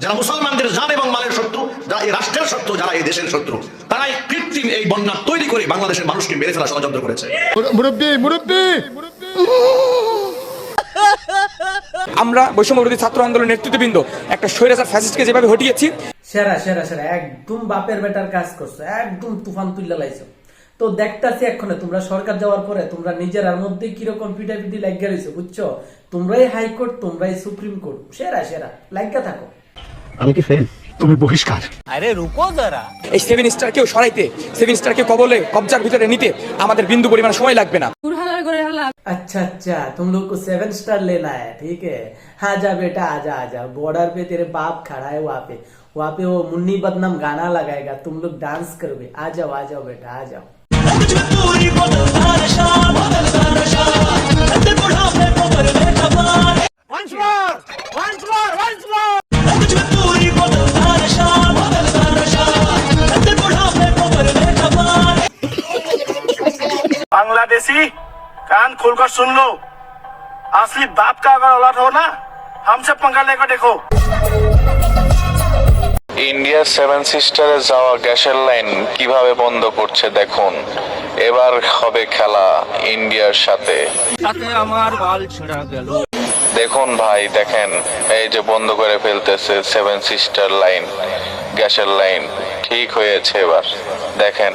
যারা মুসলমানদের জান এবং মালের শত্রু, যারা এই রাষ্ট্রের শত্রু, যারা এই দেশের শত্রু, তারাই কৃত্রিম এই বন্যা তৈরি করে বাংলাদেশের মানুষকে মেরে ফেলা ষড়যন্ত্র করেছে। আমরা বৈষম্যবিরোধী ছাত্র আন্দোলনের নেতৃত্ববৃন্দ একটা স্বৈরাচার ফ্যাসিস্টকে যেভাবে হটিয়েছি, সেরা সেরা সেরা একদম বাপের বেটার কাজ করছো, একদম তুফান তুল্লা লাইছো। তো দেখতাছি এক্ষণে তোমরা সরকার যাওয়ার পরে তোমরা নিজেরার মধ্যে কিরকম পিটাপিটি লাগিয়ে রয়েছো, বুঝছো? তোমরাই হাইকোর্ট, তোমরাই সুপ্রিম কোর্ট, সেরা সেরা লাগিয়ে থাকো। আমি কি ফেল? তুমি বহিষ্কার। আরে রুকো যারা, এই 7 স্টারকেও সরাইতে, 7 স্টারকে কবজার ভিতরে নিতে আমাদের বিন্দু পরিমাণ সময় লাগবে না। अच्छा अच्छा, तुम लोग को 7 स्टार लेना है, ठीक है? हाँ जा बेटा, आजा आजा, बॉर्डर पे तेरे बाप खड़ा है, वहाँ पे वो मुन्नी बदनाम गाना लगाएगा, तुम लोग डांस करोगे। आ जाओ बेटा, आ जाओ। बांग्लादेशी कान खोलकर सुन लो, असली बाप का अगर औलाद हो ना, हमसे पंगा लेकर देखो। ইন্ডিয়া 7 সিস্টারে যাওয়া গ্যাসের লাইন কিভাবে বন্ধ করছে দেখুন। এবার হবে খেলা ইন্ডিয়ার সাথে। দেখুন ভাই, দেখেন এই যে বন্ধ করে ফেলতেছে 7 সিস্টার লাইন, গ্যাসের লাইন ঠিক হয়েছে। এবার দেখেন।